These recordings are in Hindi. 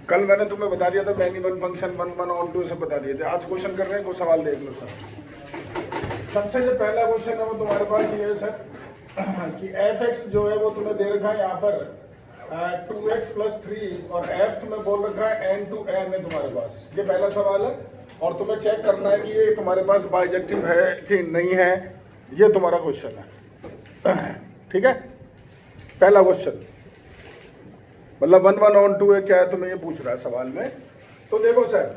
कल मैंने तुम्हें बता दिया था many one function one one onto सब बता दिए थे। आज क्वेश्चन कर रहे हैं, कोई सवाल देख लो सर। सबसे जो पहला क्वेश्चन है वो तुम्हारे पास ये है सर कि एफ एक्स जो है वो तुम्हें दे रखा है यहाँ पर 2x + 3 और f तुम्हें बोल रखा है n to n है तुम्हारे पास। ये पहला सवाल है और तुम्हें चेक करना है कि ये तुम्हारे पास बाइजेक्टिव है कि नहीं है। ये तुम्हारा क्वेश्चन है, ठीक है। पहला क्वेश्चन मतलब 1 1 on 2 है, क्या है तुम्हें ये पूछ रहा है सवाल में। तो देखो सर,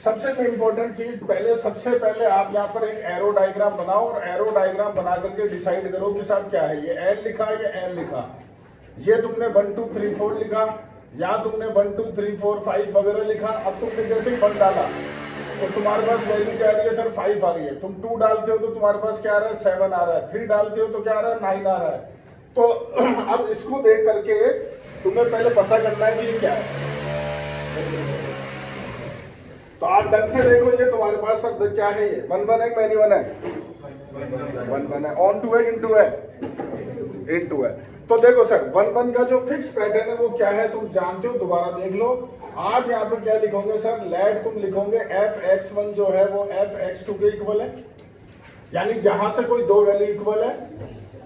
सबसे इम्पोर्टेंट चीज सबसे पहले आप यहाँ पर एक एरो डायग्राम बनाओ और एरो डायग्राम बना करके डिसाइड करो कि साहब क्या है, ये एल लिखा है या एन लिखा। ये तुमने 1 2 3 4 लिखा या तुमने 1 2 3 4 5 वगैरह लिखा। अब तुमने जैसे ही 1 डाला तो तुम्हारे पास वैल्यू क्या आ रही है सर, 5 आ रही है। तुम 2 डालते हो तो तुम्हारे पास क्या आ रहा है, 7 आ रहा है। 3 डालते हो तो क्या आ रहा है, 9 आ रहा है। तो अब इसको देख करके तुम्हें पहले पता करना है कि ये क्या है। तो आप ढंग से देखो, ये तुम्हारे पास सर क्या है, ये 1 1 है, मैनी 1 है, 1 1 है, ऑन 2 है, इनटू है, इनटू है। तो देखो सर 1 1 का जो फिक्स पैटर्न है वो क्या है तुम जानते हो, दोबारा देख लो। आप यहाँ पे क्या लिखोगे सर, लेट तुम लिखोगे f(x1) जो है वो f(x2) के इक्वल है, यानी यहां से कोई दो वैल्यू इक्वल है।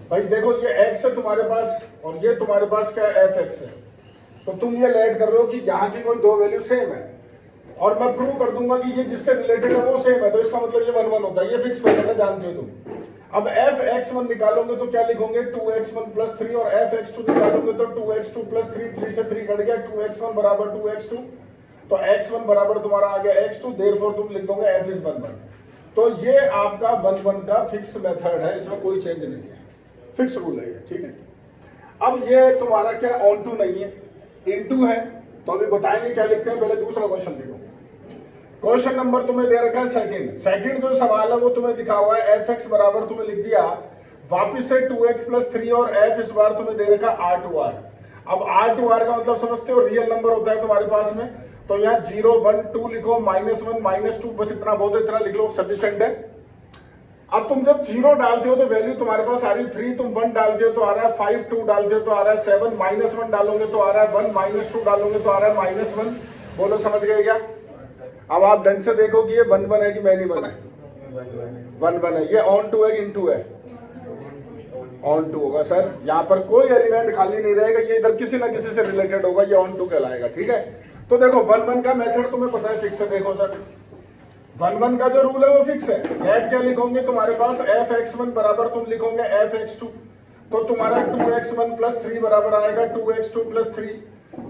भाई देखो ये x है तुम्हारे पास और ये तुम्हारे पास क्या है, f(x) है। तो तुम ये लेट कर रहे हो कि यहाँ की कोई दो वैल्यू सेम है और मैं प्रूव कर दूंगा कि ये जिससे रिलेटेड है वो सेम है, तो इसका मतलब ये 1 1 होता है। ये फिक्स पैटर्न है, जानते हो तुम। अब f(x1) निकालोगे तो क्या लिखोगे, 2x1 + 3 और f(x2) निकालोगे तो 2x2 + 3, 3 से 3 कट गया, 2x1 बराबर 2x2। तो x1 बराबर तुम्हारा आ गया x2, देयरफॉर तुम लिख दोगे f is 1 1। तो ये आपका 1 1 का फिक्स मेथड है, इसमें कोई चेंज नहीं है, फिक्स रूल है ये, ठीक है। अब ये तुम्हारा क्या ऑन टू नहीं है, इनटू है। तो अभी बताएंगे क्या लिखते हैं, पहले दूसरा क्वेश्चन देखो। क्वेश्चन नंबर तुम्हें दे रखा है सेकंड जो सवाल है वो तुम्हें दिखा हुआ है f(x) बराबर तुम्हें लिख दिया वापिस से 2x + 3 और f इस बार तुम्हें दे रखा r2r। अब r2r का मतलब समझते हो, रियल नंबर होता है तुम्हारे पास में। तो यहाँ 0 1 2 लिखो, -1 -2, बस इतना बहुत इतना लिख लो, सफिशिएंट है। अब तुम जब 0 डालते हो तो वैल्यू तुम्हारे पास आ रही है 3, तुम 1 डालते हो तो आ रहा है 5, 2 डालते हो तो आ रहा है 7, -1 डालोगे तो आ रहा है 1, -2 डालोगे तो आ रहा है -1। बोलो समझ गए क्या। अब आप ढंग से देखो कि ये 1 1 है कि मैनी 1 है, 1 1 है। ये ऑन टू है कि इनटू है, ऑन टू होगा सर। यहाँ पर कोई एलिमेंट खाली नहीं रहेगा, ये इधर किसी ना किसी से रिलेटेड होगा, ये ऑन टू कहलाएगा, ठीक है। तो देखो 1 1 का मेथड तुम्हें पता है, फिक्स है। देखो सर 1 1 का जो रूल है वो फिक्स है। ऐड क्या लिखोगे तुम्हारे पास, f(x1) बराबर तुम लिखोगे f(x2), तो तुम्हारा 2x1 + 3 बराबर आएगा 2x2 + 3,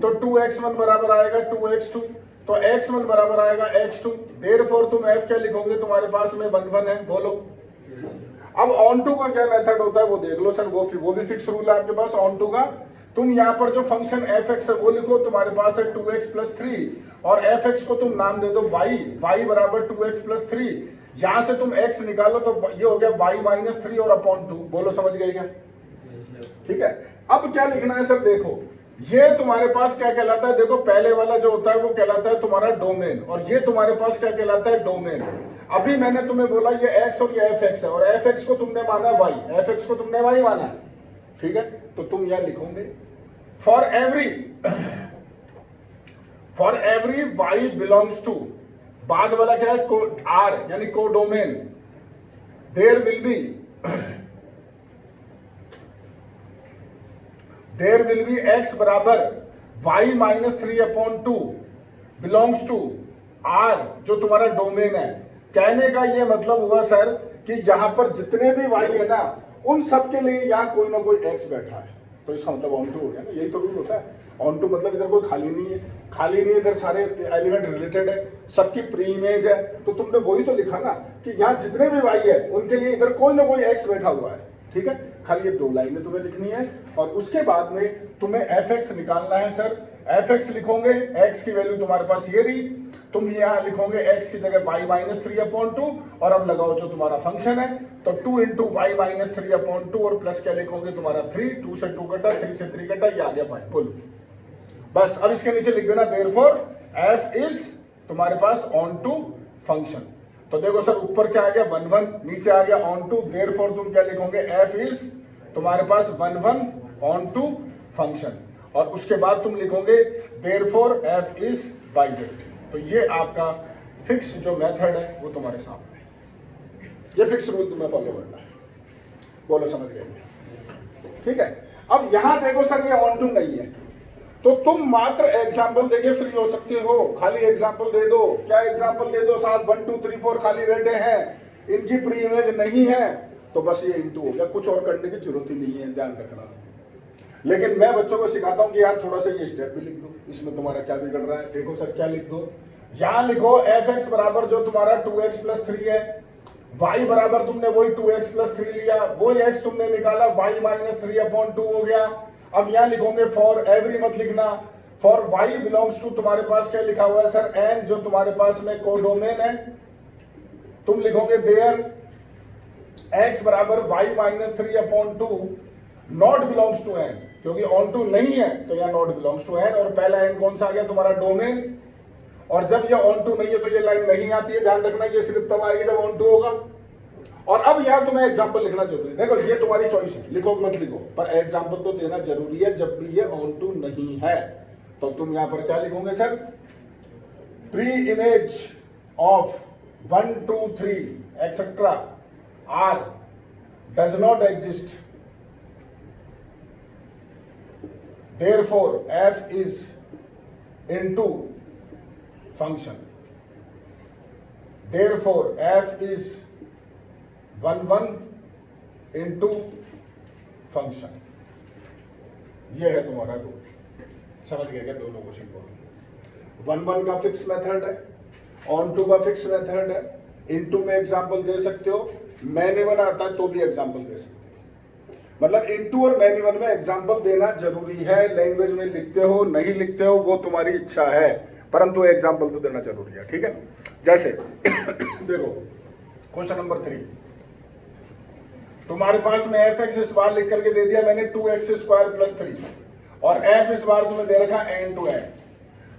तो 2x1 बराबर आएगा 2x2, तो x1 बराबर आएगा x2। देयरफॉर तुम f क्या लिखोगे, तुम्हारे पास में 1 1 है। बोलो अब ऑन टू का क्या मेथड होता है वो देख लो सर, वो भी फिक्स रूल है आपके पास ऑन टू का। तुम यहाँ पर जो फंक्शन f(x) है वो लिखो, तुम्हारे पास है 2x + 3 और f(x) को तुम नाम दे दो y बराबर 2x + 3। यहां से तुम x निकालो तो ये हो गया y - 3 और अपॉन 2। बोलो समझ गए क्या, ठीक है। अब क्या लिखना है सर, देखो ये तुम्हारे पास क्या कहलाता है, देखो पहले वाला जो होता है वो कहलाता है तुम्हारा डोमेन और ये तुम्हारे पास क्या कहलाता है, डोमेन। अभी मैंने तुम्हें बोला ये x और ये f(x) है और f(x) को तुमने माना y, f(x) को तुमने y माना, ठीक है। तो तुम यह लिखोगे for every y belongs to, बाद वाला क्या है, r यानी codomain, there will be x बराबर y - 3/2 बिलोंग्स टू r जो तुम्हारा डोमेन है। कहने का ये मतलब हुआ सर कि यहां पर जितने भी y है ना उन सब के लिए यहां कोई ना कोई x बैठा है, तो इसका मतलब ऑन टू हो गया ना। यही तो रूल होता है ऑन टू, मतलब इधर कोई खाली नहीं है, खाली नहीं है, इधर सारे एलिमेंट रिलेटेड है, सबकी प्री इमेज है। तो तुमने वही तो लिखा ना कि यहाँ जितने भी y है उनके लिए इधर कोई ना कोई x बैठा हुआ है, ठीक है। खाली ये 2 लाइनें तुम्हें लिखनी है और उसके बाद में तुम्हें f(x) निकालना है सर। f(x) लिखोगे, x की वैल्यू तुम्हारे पास ये रही, तुम यहाँ लिखोगे x की जगह y - 3/2 और अब लगाओ जो तुम्हारा फंक्शन है, तो 2 × y - 3/2 और प्लस क्या लिखोगे तुम्हारा 3, 2 से 2 कटा, 3 से 3 कटा, ये आ गया 5। बोलो बस। अब इसके नीचे लिख देना देयरफॉर f इज तुम्हारे पास ऑन टू फंक्शन। तो देखो सर ऊपर क्या आ गया 1 1, नीचे आ गया ऑन टू, देयरफॉर तुम क्या लिखोगे, f इज तुम्हारे पास 1 1 ऑन टू फंक्शन। और उसके बाद तुम लिखोगे देयरफॉर f इज yz। तो ये आपका फिक्स जो मेथड है वो तुम्हारे सामने है, ये फिक्स रूल तुम्हें फॉलो करना है। बोलो समझ गए? ठीक है। अब यहां देखो सर ये ऑन टू नहीं है, तो तुम मात्र एग्जाम्पल देके फ्री हो सकते हो। खाली एग्जाम्पल दे दो। क्या एग्जाम्पल दे दो? साथ 1 2 3 4 खाली बैठे हैं, इनकी प्री इमेज नहीं है, तो बस ये इंटू हो गया। कुछ और करने की जरूरत ही नहीं है, ध्यान रखना। लेकिन मैं बच्चों को सिखाता हूं कि यार थोड़ा सा ये स्टेप भी लिख दो, इसमें तुम्हारा क्या बिगड़ रहा है। देखो सर क्या लिख दो, यहां लिखो एफ एक्स बराबर जो तुम्हारा 2x + 3 है, y बराबर तुमने वही 2x + 3 लिया, वही x तुमने निकाला, y - 3/2 हो गया। अब यहां लिखोगे फॉर एवरी मत लिखना, फॉर y बिलोंग्स टू तुम्हारे पास क्या लिखा हुआ है सर n, जो तुम्हारे पास में कोडोमेन है, तुम लिखोगे देयर x बराबर y - 3/2 not belongs to n, क्योंकि ऑन टू नहीं है तो यह नॉट बिलोंग्स टू n, और पहला n कौन सा आ गया तुम्हारा डोमेन। और जब ये ऑन टू नहीं है तो ये लाइन नहीं आती है, ध्यान रखना, ये सिर्फ तब आएगी जब ऑन टू होगा। और अब यहां तुम्हें एग्जांपल लिखना जरूरी है। देखो ये तुम्हारी चॉइस है, लिखो मत लिखो, पर एग्जांपल तो देना जरूरी है जब भी ये ऑन टू नहीं है। तो तुम यहां पर क्या लिखोगे sir, pre image of 1 2 3 etcetera are does not exist, therefore f is into function, therefore f is 1 1 into function। ये है तुम्हारा रूल। समझ गए क्या? दोनों को सिंपल 1 1 का फिक्स मेथड है, ऑन टू का फिक्स मेथड है, इनटू में एग्जांपल दे सकते हो, मैंने वन आता है तो भी एग्जांपल दे सकते हो। मतलब इनटू और मैनी वन में एग्जांपल देना जरूरी है। लैंग्वेज में लिखते हो नहीं लिखते हो वो तुम्हारी इच्छा है, परंतु एग्जांपल तो देना जरूरी है। ठीक है। जैसे देखो क्वेश्चन नंबर 3, तुम्हारे पास में एफ एक्स इस बार लिख करके दे दिया मैंने 2x² + 3, और एफ इस बार तुम्हें दे रखा n to n।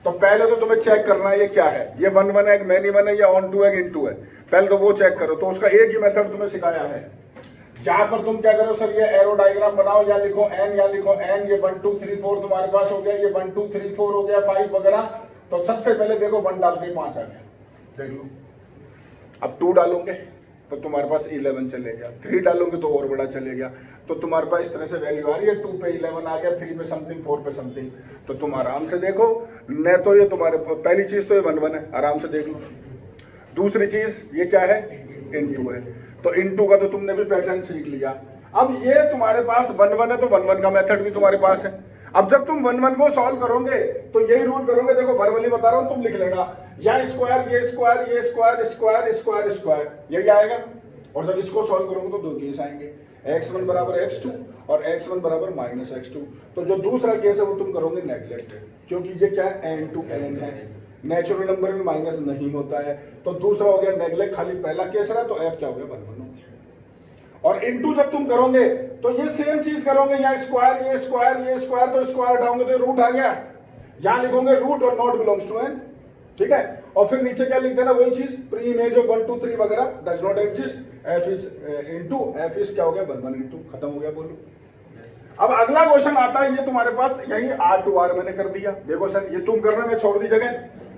तो पहले तो तुम्हें चेक करना है ये क्या है, ये 1 1 है, मैनी वन है, या ऑन टू है, इनटू है। पहले तो वो चेक करो। तो उसका एक ही मेथड तुम्हें सिखाया है। जहां पर तुम क्या करो सर, ये एरो डायग्राम बनाओ, या लिखो n या लिखो n, ये 1 2 3 4 तुम्हारे पास हो गया, ये 1 2 3 4 हो गया, 5 वगैरह। तो सबसे पहले देखो 1 डाल के 5 आ गया, देख लो। अब 2 डालोगे तो तुम्हारे पास 11 चले गया, 3 डालोगे तो और बड़ा चले गया। तो तुम्हारे पास इस तरह से वैल्यू आ रही है, 2 पे 11 आ गया, 3 पे समथिंग, 4 पे समथिंग। तो तुम आराम से देखो, न तो ये तुम्हारे पहली चीज तो ये 1 1 है, आराम से देख लो। दूसरी चीज ये क्या है, इनटू है। तो इनटू का तो तुमने भी पैटर्न सीख लिया। अब ये तुम्हारे पास 1 1 है, तो 1 1 का मेथड भी तुम्हारे पास है। अब जब तुम 1 1 को सॉल्व करोगे तो यही रूल करोगे। देखो वर्बली बता रहा हूं, तुम लिख लेना, या स्क्वायर, ये स्क्वायर, ये स्क्वायर, स्क्वायर स्क्वायर स्क्वायर, यही आएगा। और जब इसको सॉल्व करोगे तो 2 केस आएंगे, x1 बराबर x2 और x1 बराबर -x2। तो जो दूसरा केस है वो तुम करोगे नेगलेक्ट, क्योंकि ये क्या है, n to n है, नेचुरल नंबर में माइनस नहीं होता है। तो दूसरा हो गया नेगलेक्ट, खाली पहला केस रहा, तो f क्या हो गया, 1 1 हो गया। और इनटू जब तुम करोगे तो ये सेम चीज करोगे, यहाँ स्क्वायर, ये स्क्वायर, ये स्क्वायर, तो स्क्वायर हटाओगे तो रूट आ गया। यहाँ लिखोगे रूट और नॉट बिलोंग्स टू n, ठीक है। और फिर नीचे क्या लिख देना, वही चीज, प्री इमेज ऑफ 1 2 3 वगैरह does not exist, f is into f is क्या हो गया, 1 1 इनटू, खत्म हो गया। बोलो अब अगला क्वेश्चन आता है, ये तुम्हारे पास यही r to r मैंने कर दिया। देखो सर ये तुम करना, मैं छोड़ दी जगह।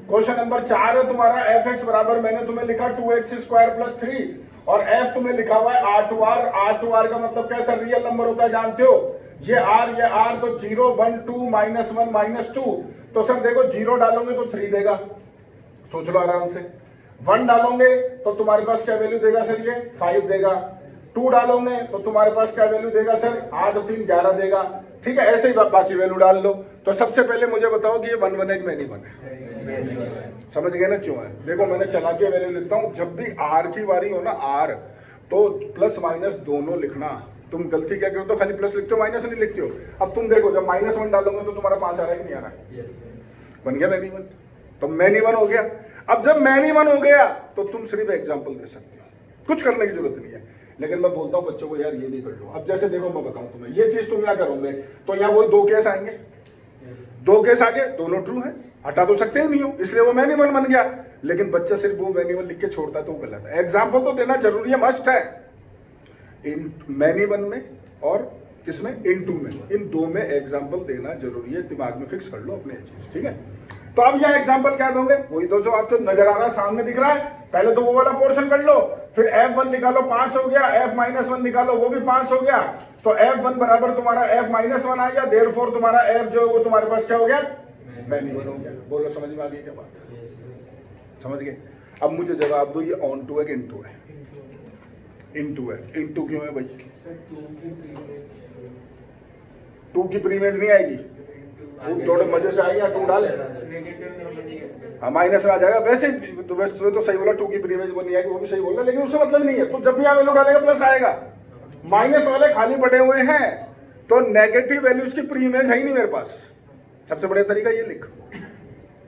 क्वेश्चन नंबर 4 है तुम्हारा, एफ एक्स बराबर मैंने तुम्हें लिखा 2x² + 3, और f तुम्हें लिखा हुआ है r to r। r to r का मतलब क्या सर, रियल नंबर होता है, जानते हो। ये r, तो 0 1 2 -1 -2। तो सर देखो 0 डालोगे तो 3 देगा, सोच लो आराम से। 1 डालोगे तो तुम्हारे पास क्या वैल्यू देगा सर, ये 5 देगा। 2 डालोगे तो तुम्हारे पास क्या वैल्यू देगा सर, 8 और 3 11 देगा, ठीक है। ऐसे ही बाकी वैल्यू डाल लो। तो सबसे पहले मुझे बताओ कि ये 1 1 है कि मैनी वन है, समझ गए ना क्यों है। देखो मैंने चला के वैल्यू लिखता हूं, जब भी r की बारी हो ना, r तो प्लस माइनस दोनों लिखना। तुम गलती क्या करो तो खाली प्लस लिखते हो, माइनस नहीं लिखते हो। अब तुम देखो जब -1 डालोगे तो तुम्हारा 5 आ रहा है कि नहीं आ रहा है, बन गया मैनी वन। तो मैनी वन हो गया। अब जब मैनी वन हो गया तो तुम सिर्फ एग्जाम्पल दे सकते हो, कुछ करने की जरूरत नहीं है। लेकिन मैं बोलता हूँ बच्चों को, यार ये भी कर लो। अब जैसे देखो मैं बताऊं तुम्हें, ये चीज तुम यहाँ करोगे तो यहाँ वो 2 केस आएंगे, 2 केस आगे, दोनों ट्रू है, हटा तो सकते ही नहीं हो, इसलिए वो मैनी वन बन गया। लेकिन बच्चा सिर्फ वो मैनी वन लिख के छोड़ता है तो गलत है। एग्जाम्पल तो देना जरूरी है, मस्ट है, इन मैनी वन में और किसमें, इनटू में। इन दो में एग्जांपल देना जरूरी है, दिमाग में फिक्स कर लो अपने चीज, ठीक है। तो अब यहाँ एग्जांपल क्या दोगे, वही दो जो आपको नजर आ रहा है, सामने दिख रहा है। पहले तो वो वाला पोर्शन कर लो, फिर f1 निकालो 5 हो गया, f-1 निकालो वो भी 5 हो गया, तो f1 बराबर तुम्हारा f-1 आ गया, देयरफॉर तुम्हारा f जो वो तुम्हारे पास क्या हो गया, मैन्युअल हो गया। बोलो समझ में आ गई क्या बात, समझ गए। अब मुझे जवाब दो, ये ऑन टू है कि इनटू है, इनटू है। इनटू क्यों है भाई, टू की प्रीमेज नहीं आएगी, थोड़े मजे से आएगी, टू डाल हाँ माइनस में आ जाएगा। वैसे तो सही बोला, टू की प्रीमेज वो नहीं आएगी, वो भी सही बोला, लेकिन उससे मतलब नहीं है। तो जब भी यहाँ वैल्यू डालेगा प्लस आएगा, माइनस वाले खाली पड़े हुए हैं, तो नेगेटिव वैल्यूज की प्रीमेज है ही नहीं मेरे पास। सबसे बढ़िया तरीका ये लिख,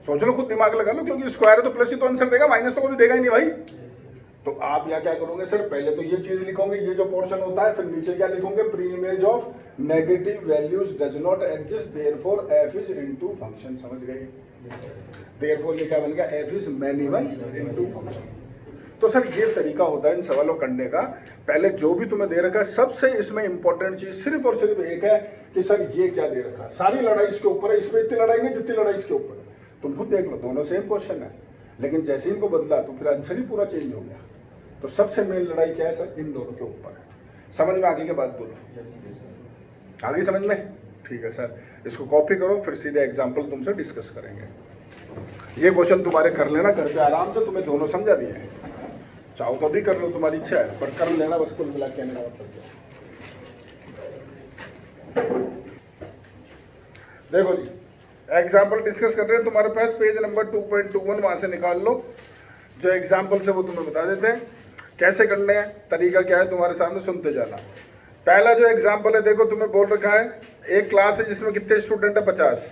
सोच लो, खुद दिमाग लगा लो, क्योंकि स्क्वायर है तो प्लस ही तो आंसर देगा, माइनस तो कभी देगा ही नहीं भाई। तो आप यहाँ क्या करोगे सर, पहले तो ये चीज लिखोगे, ये जो पोर्शन होता है, फिर नीचे क्या लिखोगे, preimage of negative values does not exist, therefore f is into function. समझ गए, देयरफॉर ये क्या बन गया, f is manual into function. तो सर ये तरीका होता है इन सवालों करने का। पहले जो भी तुम्हें दे रखा है, सबसे इसमें इंपॉर्टेंट चीज सिर्फ और सिर्फ एक है कि सर ये क्या दे रखा है। सारी लड़ाई इसके ऊपर है, इसमें इतनी लड़ाई नहीं जितनी लड़ाई इसके ऊपर है। तुम खुद देख लो, दोनों सेम क्वेश्चन है, लेकिन जैसे इनको बदला तो फिर आंसर ही पूरा चेंज हो गया। तो सबसे मेन लड़ाई क्या है सर, इन दोनों के ऊपर है। समझ में आगे की बात बोलो, आगे समझ में, ठीक है सर। इसको कॉपी करो, फिर सीधे एग्जाम्पल तुमसे डिस्कस करेंगे। ये क्वेश्चन तुम्हारे कर लेना घर पे आराम से, तुम्हें दोनों समझा दिए हैं, चाहो तो भी कर लो, तुम्हारी इच्छा है, पर कर लेना बस, कुल मिला के कहने का मतलब। देखो जी, एग्जाम्पल डिस्कस कर रहे हैं, तुम्हारे पास पेज नंबर 2.21 वहां से निकाल लो, जो एग्जाम्पल से वो तुम्हें बता देते हैं कैसे करने हैं, तरीका क्या है तुम्हारे सामने, सुनते जाना। पहला जो एग्जाम्पल है, देखो तुम्हें बोल रखा है, एक क्लास है जिसमें कितने स्टूडेंट है, 50,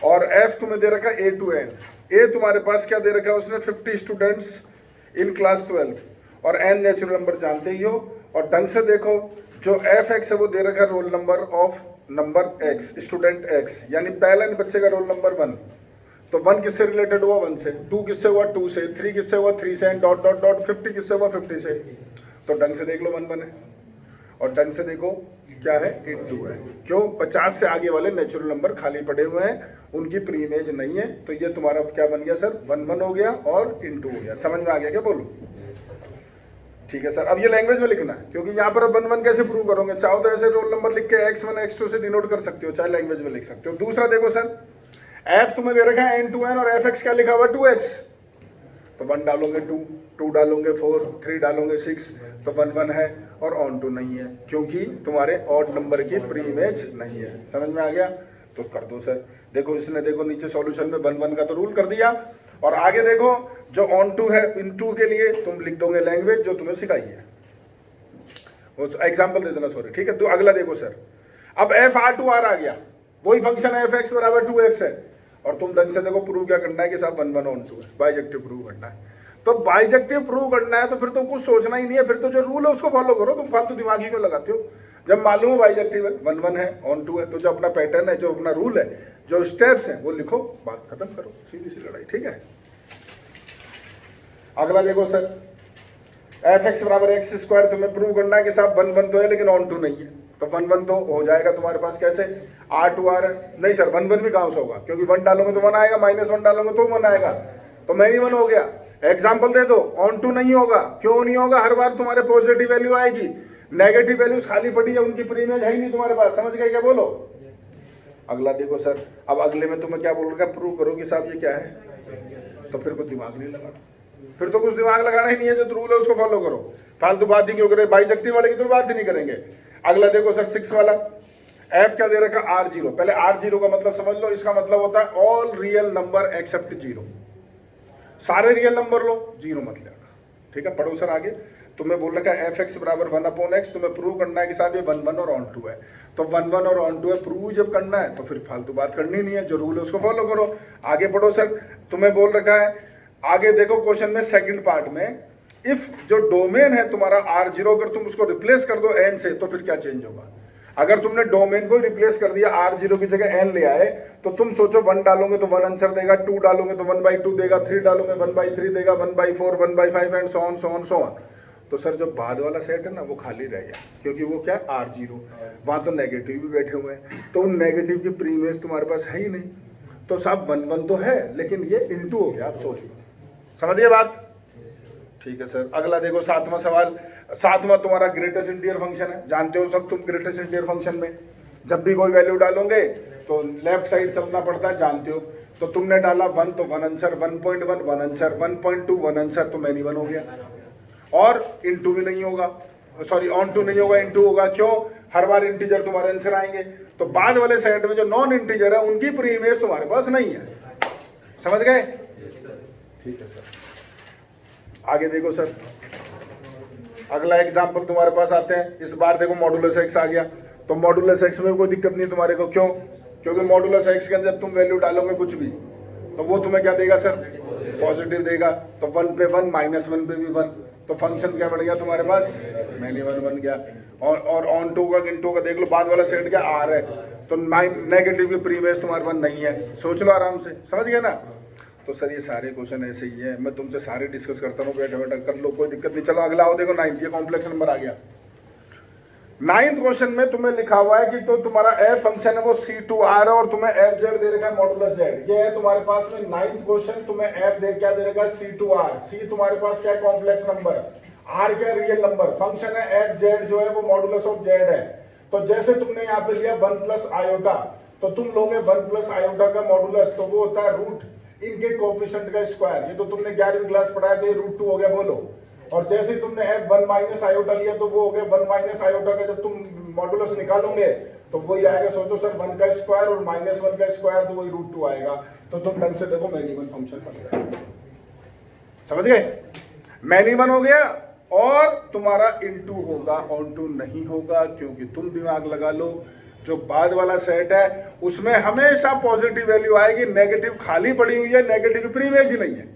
और f तुम्हें दे रखा है a to n। a तुम्हारे पास क्या दे रखा है उसने, 50 स्टूडेंट्स इन क्लास 12, और n नेचुरल नंबर जानते ही हो। और ढंग से देखो, जो f(x) है वो दे रखा है roll number of number x, student x, यानी पहला बच्चे का रोल नंबर 1। तो 1 किससे रिलेटेड हुआ, 1 से, 2 किससे हुआ, 2 से, 3 किससे हुआ, 3 से, डॉट डॉट डॉट, 50 किससे हुआ, 50 से। तो ढंग से देख लो 1 1 है, और ढंग से देखो क्या है, इनटू है। क्यों, 50 से आगे वाले नेचुरल नंबर खाली पड़े हुए हैं, उनकी प्री इमेज नहीं है। तो ये तुम्हारा क्या बन गया सर, 1 1 हो गया और इनटू हो गया। समझ में आ गया क्या, बोलो, ठीक है सर। अब ये लैंग्वेज में लिखना है, क्योंकि यहाँ पर 1 1 कैसे प्रूव करोगे, चाहो तो ऐसे रोल नंबर लिख के x1 x2 से डिनोट कर सकते हो, चाहे लैंग्वेज में लिख सकते हो। दूसरा देखो सर, f तुम्हें दे रखा है n2n, और fx क्या लिखा हुआ 2x, तो 1 डालोगे 2, 2 डालोगे 4, 3 डालोगे 6, तो 1 1 है, और ऑन टू नहीं है, क्योंकि तुम्हारे ऑड नंबर की प्री इमेज नहीं है। समझ में आ गया, तो कर दो सर। देखो इसने, देखो नीचे सॉल्यूशन में 1 1 का तो रूल कर दिया, और आगे देखो जो ऑन टू है, इन टू के लिए तुम लिख दोगे लैंग्वेज जो तुम्हें सिखाई है, वो एग्जाम्पल दे देना, सॉरी, ठीक है। तो अगला देखो सर, अब f(r2r) आ गया, वही फंक्शन है, f(x) बराबर 2x है, और तुम ढंग से देखो प्रूव क्या करना है कि साहब 1 1 ऑन टू है, बाइजेक्टिव प्रूव करना है। तो बाइजेक्टिव प्रूव करना है तो फिर तो कुछ सोचना ही नहीं है, फिर तो जो रूल है उसको फॉलो करो, तुम फालतू दिमाग ही क्यों लगाते हो। जब मालूम है बाइजेक्टिव है, 1 1 है, ऑन टू है, तो जो अपना पैटर्न है, जो अपना रूल है, जो स्टेप्स हैं वो लिखो, बात खत्म करो, सीधी सी लड़ाई, ठीक है। अगला देखो सर, f(x) बराबर x² तुम्हें प्रूव करना है कि साहब 1 1 तो है लेकिन ऑन टू नहीं है, तो 1 1 तो हो जाएगा तुम्हारे पास कैसे, r2r है, नहीं सर 1 1 भी कहाँ से होगा, क्योंकि 1 डालोगे तो 1 आएगा, -1 डालोगे तो 1 आएगा, तो -1 हो गया। एग्जाम्पल दे दो, ऑन टू नहीं होगा, क्यों नहीं होगा, हर बार तुम्हारे पॉजिटिव वैल्यू आएगी, नेगेटिव वैल्यूज खाली पड़ी है, उनकी प्री इमेज है ही नहीं तुम्हारे पास। समझ गए क्या, बोलो। अगला देखो सर, अब अगले में तुम्हें क्या बोल रखा है, प्रूव करो कि साहब ये क्या है, तो फिर कुछ दिमाग नहीं लगाना, फिर तो कुछ दिमाग लगाना ही नहीं है, जो रूल है उसको फॉलो करो, फालतू बात ही क्यों करे, बाइजेक्टिव वाले की तो बात ही नहीं करेंगे। अगला देखो सर 6 वाला, f क्या दे रखा है, r0। पहले r0 का मतलब समझ लो, इसका मतलब होता है ऑल रियल नंबर एक्सेप्ट 0, सारे रियल नंबर लो, 0 मत लेना, ठीक है। पढ़ो सर आगे, तुम्हें बोल रखा है f(x) बराबर 1/x, तुम्हें प्रूव करना है कि साहब ये 1 1 और ऑन टू है, तो 1 1 और ऑन टू है, प्रूव जब करना है तो फिर फालतू बात करनी नहीं है, जो रूल है उसको फॉलो करो। आगे पढ़ो सर, तुम्हें बोल रखा है, आगे देखो क्वेश्चन में सेकंड पार्ट में, इफ जो डोमेन है तुम्हारा r0, अगर तुम उसको रिप्लेस कर दो n से, तो फिर क्या चेंज होगा। अगर तुमने डोमेन को रिप्लेस कर दिया, r0 की जगह n ले आए, तो तुम सोचो 1 डालोगे तो 1 आंसर देगा, 2 डालोगे तो 1/2 देगा, 3 डालोगे 1/3 देगा, 1/4, 1/5 and so on so on so on. तो सर जो बाद वाला सेट है ना वो खाली रह गया, क्योंकि वो क्या है R0, वहाँ तो नेगेटिव भी बैठे हुए हैं, तो उन नेगेटिव की प्री इमेज तुम्हारे पास है ही नहीं, तो साहब 1 1 तो है लेकिन ये इंटू हो गया। आप सोच लो, समझ गए बात? ठीक है सर। अगला देखो 7वां सवाल। 7वां तुम्हारा ग्रेटेस्ट इंटीजर फंक्शन है, जानते हो सब तुम ग्रेटेस्ट इंटीजर फंक्शन में जब भी कोई वैल्यू डालोगे तो लेफ्ट साइड चलना पड़ता है, जानते हो। तो तुमने डाला 1 तो 1 आंसर, 1.1 1 आंसर, 1.2 1 आंसर, तो मैनी 1 हो गया। और इंटू भी नहीं होगा, सॉरी ऑन टू नहीं होगा, इंटू होगा। क्यों? हर बार इंटीजर तुम्हारे आंसर आएंगे, तो बाद वाले सेट में जो नॉन इंटीजर है उनकी प्री इमेज तुम्हारे पास नहीं है। समझ गए? ठीक है सर। आगे देखो सर, अगला एग्जाम्पल तुम्हारे पास आते हैं। इस बार देखो मॉडुलस एक्स आ गया, तो मॉडुलस एक्स में कोई दिक्कत नहीं तुम्हारे को। क्यों? क्योंकि मॉडुलस एक्स के अंदर जब तुम वैल्यू डालोगे कुछ भी तो वो तुम्हें क्या देगा सर? पॉजिटिव देगा। तो 1 पे 1, -1 पे भी 1, तो फंक्शन क्या बन गया तुम्हारे पास? मैनी 1 बन गया। और ऑन टू का गिनटू का देख लो, बाद वाला सेट क्या R है, तो नेगेटिव की प्री इमेज तुम्हारे पास नहीं है। सोच लो आराम से, समझ गए ना? तो सर ये सारे क्वेश्चन ऐसे ही है, मैं तुमसे सारे डिस्कस करता हूँ, बैठा बैठा कर लो, कोई दिक्कत नहीं। चलो अगला आओ, देखो 9th, ये कॉम्प्लेक्स नंबर आ गया। 9th क्वेश्चन में तुम्हें लिखा हुआ है कि तो तुम्हारा f फंक्शन है वो C2R है और तुम्हें f z दे रखा है मॉडुलस z। ये है तुम्हारे पास में 9th क्वेश्चन, तुम्हें f दे क्या दे रखा है? C2R। C तुम्हारे पास क्या है? Complex number. R क्या? Real number. फंक्शन है f z जो है वो मॉडुलस ऑफ z है। तो जैसे तुमने यहाँ पे लिया 1 प्लस आयोटा, तो तुम लोगे 1 प्लस आयोटा का मॉडुलस, तो वो होता है रूट इनके कोएफिशिएंट का स्क्वायर। ये तो तुमने 11वीं क्लास पढ़ाया, तो ये √2 हो गया, बोलो। और जैसे तुमने f1 माइनस आयोटा लिया तो वो हो गया 1 माइनस आयोटा का, जब तुम मॉडुलस निकालोगे तो वही आएगा। सोचो सर 1 का स्क्वायर और -1 का स्क्वायर, तो वही √2 आएगा। तो तुम ढंग से देखो मैनी 1 फंक्शन बन गया। समझ गए? मैनी 1 हो गया और तुम्हारा इंटू होगा, ऑन टू नहीं होगा, क्योंकि तुम दिमाग लगा लो जो बाद वाला सेट है उसमें हमेशा पॉजिटिव वैल्यू आएगी, नेगेटिव खाली पड़ी हुई है, नेगेटिव की प्री इमेज ही नहीं है।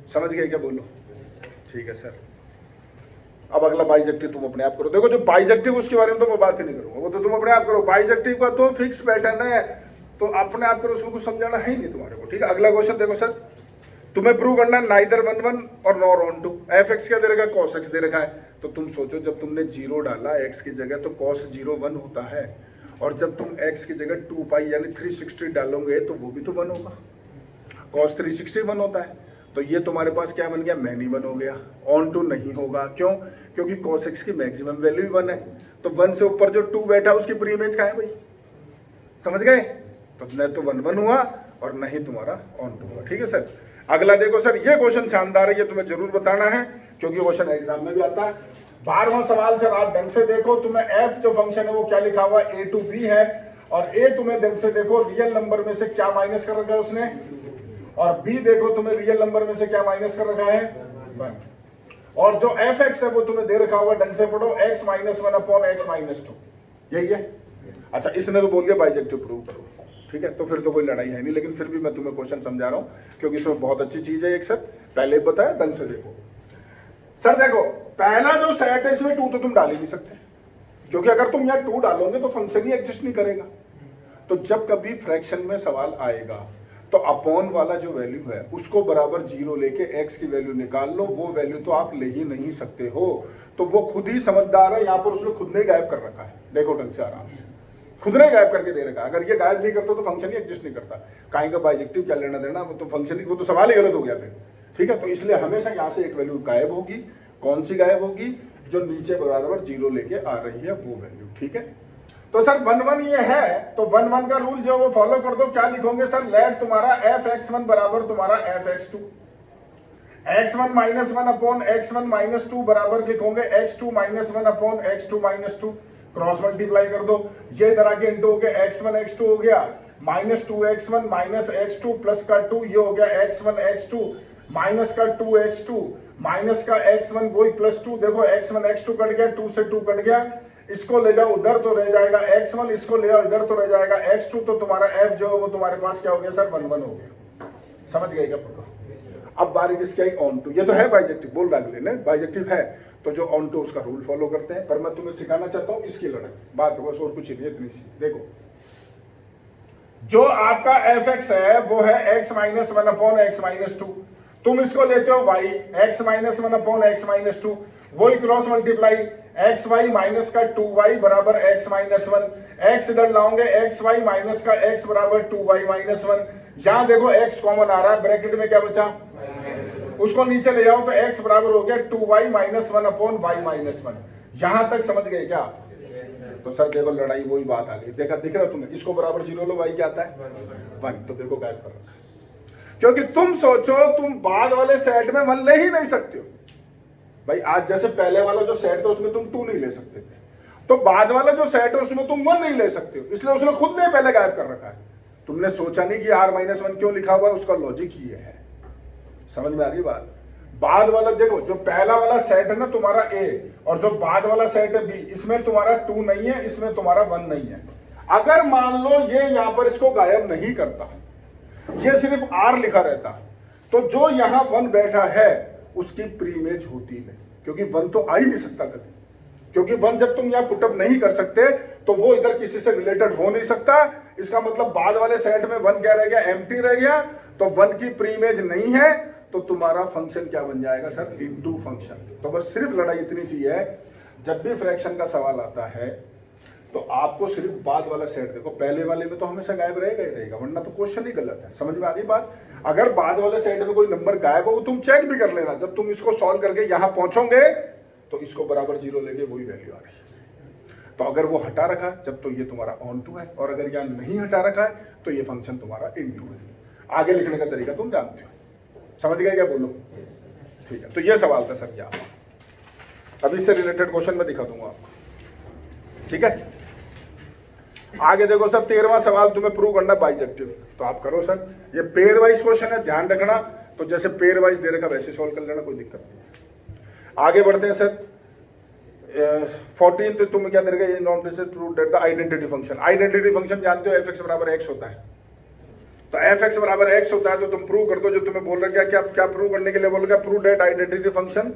समझ गए क्या? बोलो। ठीक है सर। अब अगला बाइजेक्टिव तुम अपने आप करो। देखो जो बाइजेक्टिव उसके बारे में तो मैं बात ही नहीं करूंगा, वो तो तुम अपने आप करो। बाइजेक्टिव का तो फिक्स पैटर्न है, तो अपने आप करो, उसको कुछ समझाना है ही नहीं तुम्हारे को। ठीक है, अगला क्वेश्चन देखो सर, तुम्हें प्रूव करना है नाइदर 1 1 और nor onto. F x क्या दे रखा है? कॉस एक्स दे रखा है। तो तुम सोचो जब तुमने 0 डाला एक्स की जगह तो कॉस 0 1 होता है, और जब तुम x की जगह 2 पाई यानी 360 डालोगे तो वो भी तो 1 होगा। cos 360 1 होता है, तो ये तुम्हारे पास क्या बन गया? मैनी 1 हो गया। ऑन टू नहीं होगा, क्यों? क्योंकि cos x की मैक्सिमम वैल्यू ही 1 है, तो 1 से ऊपर जो 2 बैठा उसकी प्री इमेज कहाँ है भाई? समझ गए? तो न तो 1 1 हुआ और नहीं तुम्हारा ऑन टू हुआ। ठीक है सर। अगला देखो सर, ये क्वेश्चन शानदार है, ये तुम्हें जरूर बताना है क्योंकि क्वेश्चन एग्जाम में भी आता है। 12वां सवाल सर, आप ढंग से देखो, तुम्हें f जो फंक्शन है वो क्या लिखा हुआ है? a to b है, और a तुम्हें ढंग से देखो रियल नंबर में से क्या माइनस कर रखा है उसने, और b देखो तुम्हें रियल नंबर में से क्या माइनस कर रखा है? 1। और जो f(x) है वो तुम्हें दे रखा हुआ, ढंग से पढ़ो, x - 1 अपॉन x - 2, यही है। अच्छा, इसने तो बोल दिया बाइजेक्टिव प्रूव करो, ठीक है, तो फिर तो कोई लड़ाई है नहीं, लेकिन फिर भी मैं तुम्हें क्वेश्चन समझा रहा हूं क्योंकि इसमें बहुत अच्छी चीज है। एक सर पहले बताया, ढंग से देखो सर। देखो पहला जो सेट है इसमें 2 तो तुम डाल ही नहीं सकते, क्योंकि अगर तुम यहाँ 2 डालोगे तो फंक्शन ही एग्जिस्ट नहीं करेगा। तो जब कभी फ्रैक्शन में सवाल आएगा तो अपॉन वाला जो वैल्यू है उसको बराबर 0 लेके x की वैल्यू निकाल लो, वो वैल्यू तो आप ले ही नहीं सकते हो। तो वो खुद ही समझदार है, यहाँ पर उसने खुद ने गायब कर रखा है। देखो ढंग से आराम से, खुद ने गायब करके दे रखा है। अगर ये गायब नहीं करता तो फंक्शन ही एग्जिस्ट नहीं करता। काहे का बाइजेक्टिव क्या लेना देना, वो तो फंक्शन ही, वो तो सवाल ही गलत हो गया फिर। ठीक है, तो इसलिए हमेशा यहाँ से एक वैल्यू गायब होगी। कौन सी गायब होगी? जो नीचे बराबर 0 लेके आ रही है वो वैल्यू। ठीक है, तो सर 1 1 ये है, तो 1 1 का रूल जो वो फॉलो कर दो। क्या लिखोगे सर? लेट तुम्हारा f(x1) बराबर तुम्हारा f(x2), x1 - 1 अपॉन x1 - 2 बराबर लिखोगे x2 - 1 upon x2 - 2, cross multiply कर दो। ये इधर आके इंटू हो गया, x1 x2 हो गया, -2x1 -x2 प्लस का 2, ये हो गया x1 x2 माइनस का 2x2 माइनस का x1 वही प्लस 2। देखो x1 x2 कट गया, 2 से 2 कट गया, इसको ले जाओ उधर तो रह जाएगा x1, इसको ले जाओ इधर तो रह जाएगा x2। तो तुम्हारा f जो है वो तुम्हारे पास क्या हो गया सर? 1 1 हो गया। समझ गए क्या पूरा? अब बारी किसकी आई? On to. ये तो है बाइजेक्टिव, बोल रहा है बाइजेक्टिव है, तो जो ऑन टू उसका रूल फॉलो करते हैं। पर मैं तुम्हें सिखाना चाहता हूँ इसकी लड़ाई, बात बस और कुछ नहीं, इतनी सी। देखो जो आपका f(x) है वो है x - 1 अपॉन x - 2, तुम इसको लेते हो y x - 1 अपॉन x - 2, वही cross multiply, x y minus का 2y बराबर x माइनस 1, एक्स इधर लाओगे एक्स वाई माइनस का x बराबर 2y माइनस 1। यहां देखो x कॉमन आ रहा है, ब्रैकेट में क्या बचा, उसको नीचे ले जाओ तो x बराबर हो गया 2y minus 1 upon y minus 1। यहां तक समझ गए क्या? तो सर देखो लड़ाई वही बात आ गई, देखा दिख रहा तुम्हें, इसको बराबर 0 लो, y क्या आता है 1, तो देखो गायब कर रखा। क्योंकि तुम सोचो तुम बाद वाले सेट में 1 ले ही नहीं सकते हो भाई। आज जैसे पहले वाला जो सेट था उसमें तुम 2 नहीं ले सकते थे, तो बाद वाला जो सेट है उसमें तुम 1 नहीं ले सकते हो, इसलिए उसने खुद ने पहले गायब कर रखा है। तुमने सोचा नहीं कि r-1 क्यों लिखा हुआ है, उसका लॉजिक ये है। समझ में आ गई बात? बाद वाला देखो, जो पहला वाला सेट है ना तुम्हारा A, और जो बाद वाला सेट है B, इसमें तुम्हारा 2 नहीं है, इसमें तुम्हारा 1 नहीं है। अगर मान लो ये यहां पर इसको गायब नहीं करता, ये सिर्फ R लिखा रहता, तो जो यहां 1 बैठा है उसकी प्रीइमेज होती नहीं, क्योंकि 1 तो आ ही नहीं सकता कभी, क्योंकि 1 जब तुम यहां पुटअप नहीं कर सकते तो वो इधर किसी से रिलेटेड हो नहीं सकता। इसका मतलब बाद वाले सेट में 1 क्या रह गया, एम्प्टी रह गया, तो 1 की प्रीइमेज नहीं है, तो तुम्हारा फंक्शन क्या बन जाएगा सर, इनटू फंक्शन। तो बस सिर्फ लड़ाई इतनी सी है, जब भी फ्रैक्शन का सवाल आता है तो आपको सिर्फ बाद वाला सेट देखो, पहले वाले में तो हमेशा गायब रहेगा ही रहेगा, वरना तो क्वेश्चन ही गलत है। समझ में आ गई बात? अगर बाद वाले सेट में कोई नंबर गायब हो वो तुम चेक भी कर लेना, जब तुम इसको सॉल्व करके यहां पहुंचोगे तो इसको बराबर 0 लेके वही वैल्यू आ रही है। तो अगर वो हटा रखा है जब, तो ये तुम्हारा ऑन टू है, और अगर यहाँ नहीं हटा रखा है तो ये फंक्शन तुम्हारा इन टू है। आगे लिखने का तरीका तुम जानते हो, समझ गए क्या? बोलो ठीक है। तो ये सवाल था सर यहाँ, अभी इससे रिलेटेड क्वेश्चन मैं दिखा दूंगा आपको, ठीक है। आगे देखो सर, 13वां सवाल तुम्हें प्रूव करना बाइजेक्टिव, तो आप करो सर। ये पेयर वाइज क्वेश्चन है, ध्यान रखना, तो जैसे पेयर वाइज दे रखा वैसे सॉल्व कर लेना, कोई दिक्कत नहीं है। आगे बढ़ते हैं सर। 14 तो तुम्हें क्या दे रखा है, ये non precise prove that the identity function. Identity function जानते हो, f(x) बराबर x होता है, तो f(x) बराबर x होता है, तो तुम प्रूव कर दो जो तुम्हें बोल रहा है। क्या प्रूव करने के लिए बोल रहा है? Prove that identity function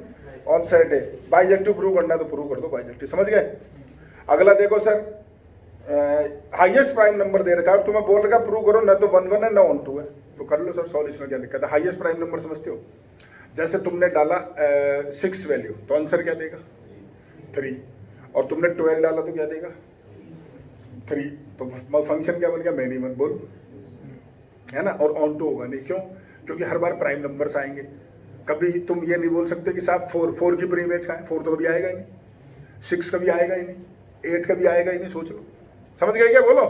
on set है। बाइजेक्टिव प्रूव करना है तो प्रूव कर दो बाइजेक्टिव, समझ गए। अगला देखो सर, हाईएस्ट प्राइम नंबर दे रखा है, तुम्हें बोल रखा प्रूव करो, ना तो 1 1 है ना ऑन 2 है, तो कर लो सर सॉल्व। इसमें क्या दिक्कत है? हाईएस्ट प्राइम नंबर समझते हो, जैसे तुमने डाला 6 वैल्यू, तो आंसर क्या देगा 3, और तुमने 12 डाला तो क्या देगा 3, तो फंक्शन क्या बन गया, मैनी वन, बोल, है ना। और ऑन 2 होगा नहीं, क्यों? क्योंकि हर बार प्राइम नंबर्स आएंगे, कभी तुम ये नहीं बोल सकते कि साहब 4 की प्रीइमेज का है, 4 तो कभी आएगा ही नहीं, 6 कभी आएगा ही नहीं, 8 कभी आएगा ही नहीं, सोच लो। समझ गए क्या? बोलो।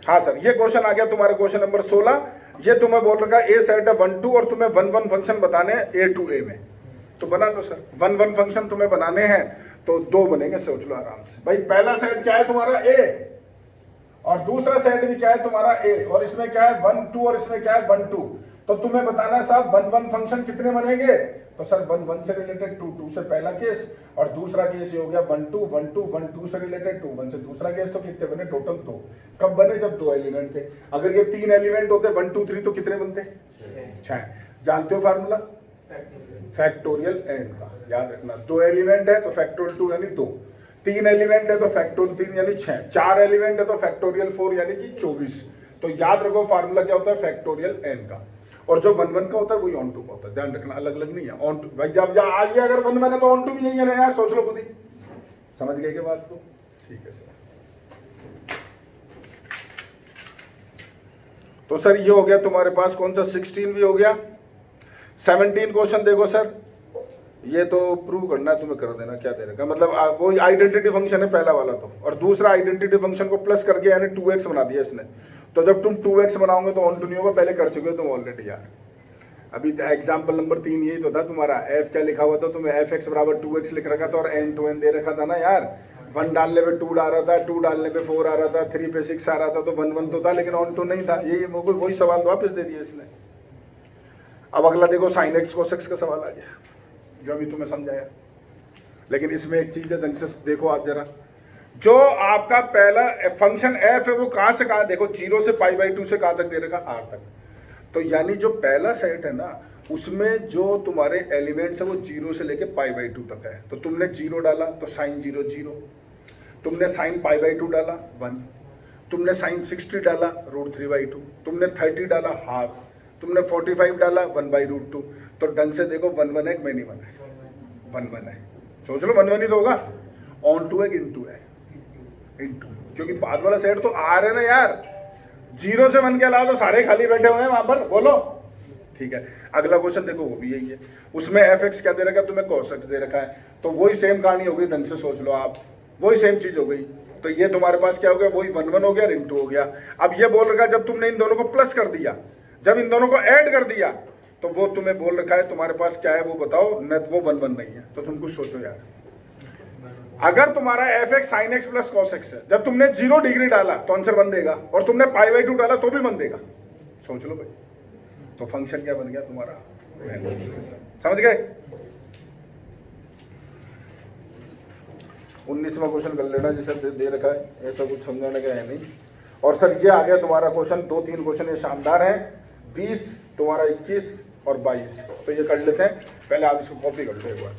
हाँ सर, ये क्वेश्चन आ गया तुम्हारा क्वेश्चन नंबर 16। ये तुम्हें बोल रखा है ए सेट है 1 2, और तुम्हें 1 1 फंक्शन बताने ए टू ए में, तो बना लो सर। 1 1 फंक्शन तुम्हें बनाने हैं तो 2 बनेंगे, सोच लो आराम से। भाई पहला सेट क्या है तुम्हारा ए, और दूसरा सेट भी क्या है तुम्हारा ए, और इसमें क्या है 1 2, और इसमें क्या है 1 2। तो तुम्हें बताना है साहब 1 1 फंक्शन कितने बनेंगे, तो सर 1 1 से रिलेटेड 2 2 से पहला केस, और दूसरा केस ये हो गया 1 2 1 2 1 2 से रिलेटेड 2 1 से दूसरा केस। तो कितने बने टोटल 2? कब बने? जब 2 एलिमेंट थे। अगर ये 3 एलिमेंट होते 1 2 3 तो कितने बनते? 6। जानते हो फार्मूला फैक्टोरियल n का, याद रखना। 2 एलिमेंट है तो फैक्टोरियल 2 यानी 2, 3 एलिमेंट है तो फैक्टोरियल 3 यानी 6, 4 एलिमेंट है तो फैक्टोरियल 4 यानी कि 24। तो याद रखो फार्मूला क्या होता है, फैक्टोरियल n का। और जो 1 1 का होता है वही ऑन 2 का होता है, ध्यान रखना, अलग अलग नहीं है। ऑन 2 भाई जब आइए, अगर 1 1 है तो ऑन 2 भी यही है ना यार, सोच लो खुद ही। समझ गए क्या बात को? ठीक है सर। तो सर ये हो गया तुम्हारे पास कौन सा, 16 भी हो गया। 17 क्वेश्चन देखो सर, ये तो प्रूव करना है तुम्हें, कर देना। क्या दे रखा, मतलब वो आइडेंटिटी फंक्शन है पहला वाला तो, और दूसरा आइडेंटिटी फंक्शन को प्लस करके यानी 2x बना दिया इसने। तो जब तुम 2x बनाओगे तो ऑन टू नहीं होगा, पहले कर चुके हो तुम ऑलरेडी यार। अभी एग्जाम्पल नंबर 3 यही तो था तुम्हारा। f क्या लिखा हुआ था तुम्हें, f(x) बराबर 2x लिख रखा था, और n to n दे रखा था ना यार। 1 डालने पे 2 आ रहा था, 2 डालने पे 4 आ रहा था, 3 पे 6 आ रहा था, तो 1 1 तो था लेकिन ऑन टू नहीं था। यही वही सवाल वापस दे दिया इसने। अब अगला देखो, sin x cos x का सवाल आ गया, जो अभी तुम्हें समझाया। लेकिन इसमें एक चीज है, ढंग से देखो आप जरा। जो आपका पहला फंक्शन f है वो कहां से कहां, देखो 0 से π/2 से कहां तक दे रखा, r तक। तो यानी जो पहला सेट है ना, उसमें जो तुम्हारे एलिमेंट्स है वो 0 से लेके π/2 तक है। तो तुमने 0 डाला तो sin 0 0, तुमने sin π/2 डाला 1, तुमने sin 60 डाला √3/2, तुमने 30 डाला हाफ, तुमने 45 डाला 1/√2, तो ढंग से देखो 1 1 है मैनी 1 है, 1 1 है, सोच लो 1 1 ही तो होगा। ऑन टू है इनटू है, इनटू, क्योंकि बाद वाला सेट तो आ रहे ना यार, 0 से 1 के अलावा तो सारे खाली बैठे हुए हैं वहां पर, बोलो ठीक है। अगला क्वेश्चन देखो वो भी यही है, उसमें एफ एक्स क्या दे रखा है तुम्हें, cos x दे रखा है, तो वही सेम कहानी हो गई, ढंग से सोच लो आप, वही सेम चीज हो गई। तो ये तुम्हारे पास क्या हो गया, वही 1 1 हो गया, इनटू हो गया। अब ये बोल रखा है जब तुमने इन दोनों को प्लस कर दिया, जब इन दोनों को ऐड कर दिया, तो वो तुम्हें बोल रखा है तुम्हारे पास क्या है वो बताओ, न वो 1 1 नहीं है। तो तुम कुछ सोचो यार, अगर तुम्हारा F x sine x plus cos x है, जब तुमने 0 डिग्री डाला तो आंसर 1 देगा, और तुमने π/2 डाला तो भी 1 देगा, सोच लो भाई। तो फंक्शन क्या बन गया तुम्हारा, समझ गए। 19वां क्वेश्चन कर लेना, जिसे दे रखा है, ऐसा कुछ समझाने का है नहीं। और सर ये आ गया तुम्हारा क्वेश्चन, 2-3 क्वेश्चन ये शानदार है, 20 तुम्हारा 21 और 22, तो ये कर लेते हैं। पहले आप इसको कॉपी कर लो एक बार,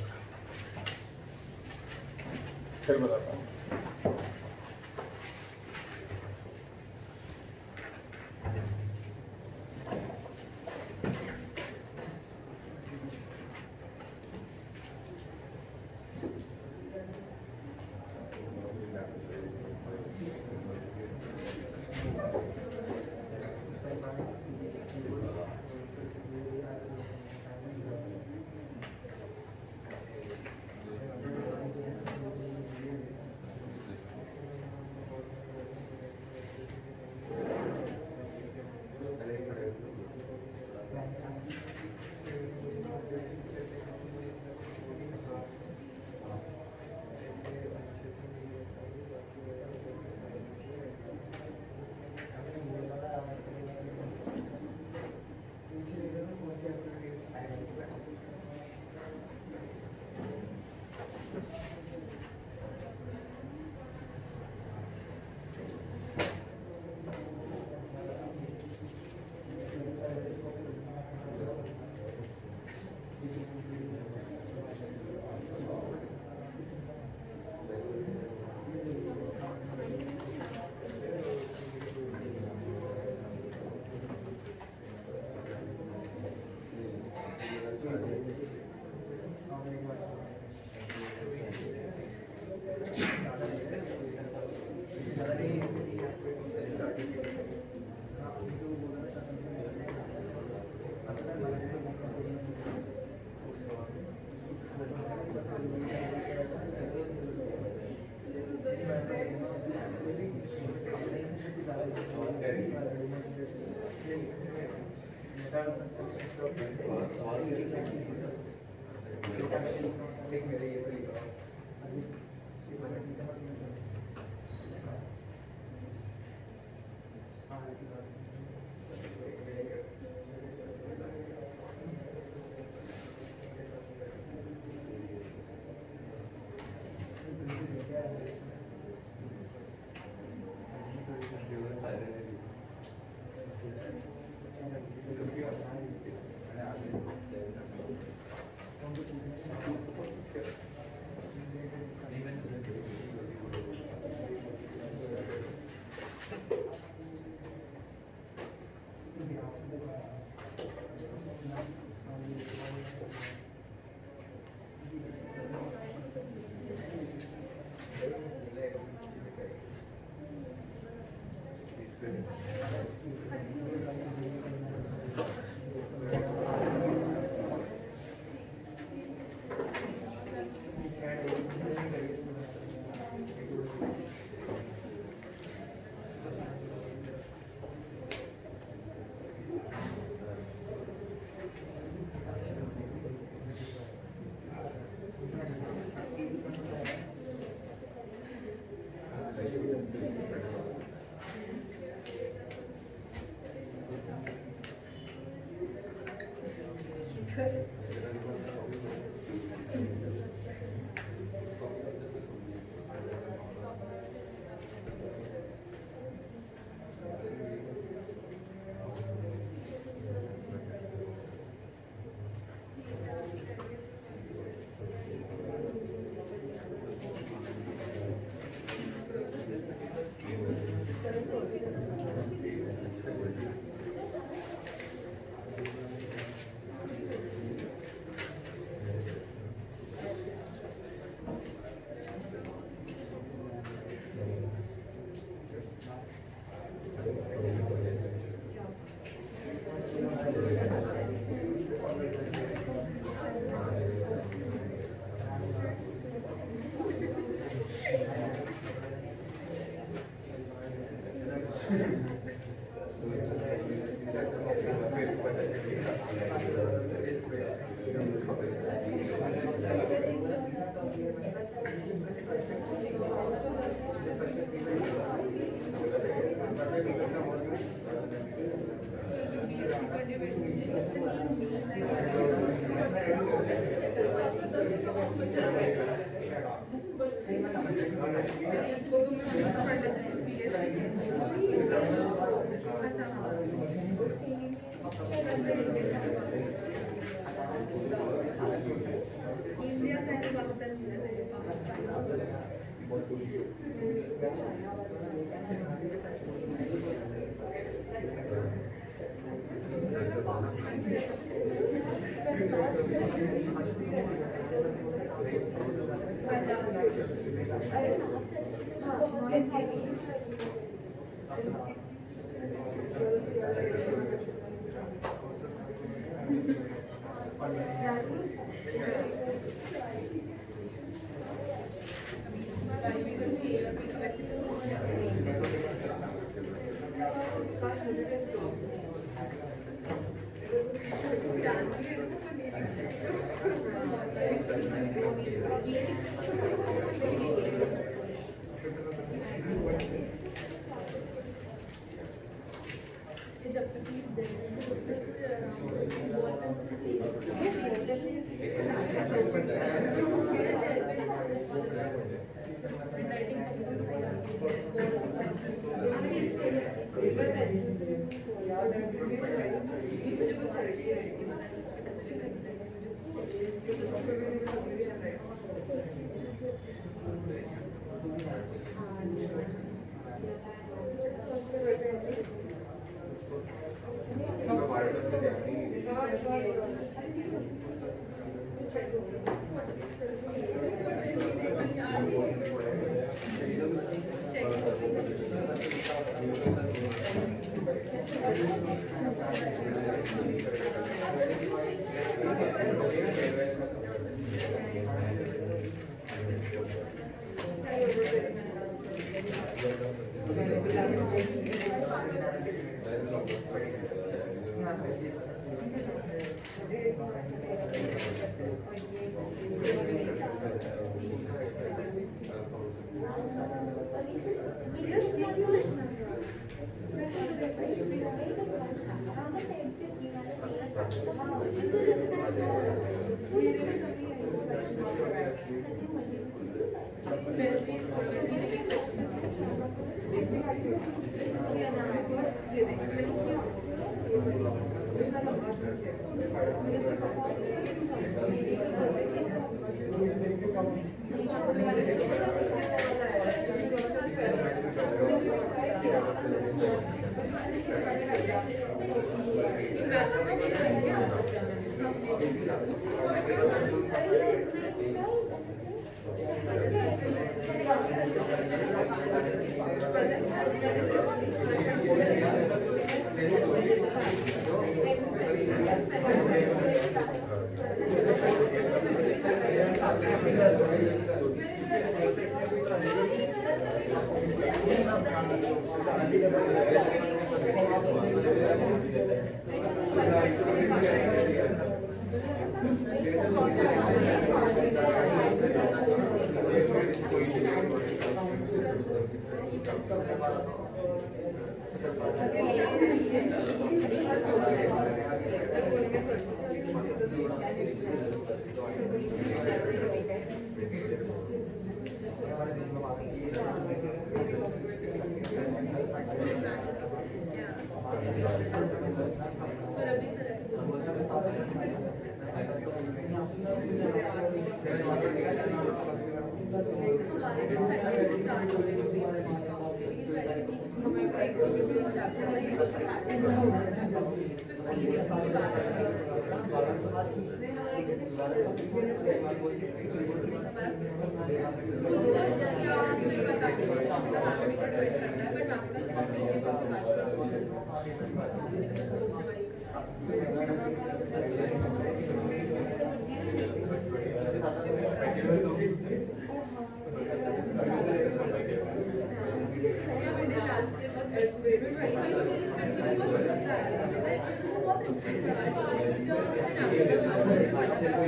फिर बताता हूँ। इंडिया चॅनल बघतात मेरे कहीं भी करूँ ये और भी वैसे जानती है तो ये जब तक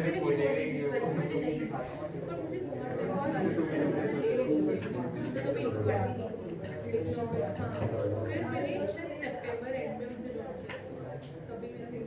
मैंने छोड़ दी थी पर मैंने नहीं, पर मुझे बहुत मैंने ले ली थी तो मैं एक पढ़ती नहीं थी लेकिन हाँ फिर मैंने शायद सितंबर एंड में उनसे जॉइन किया तभी मैंने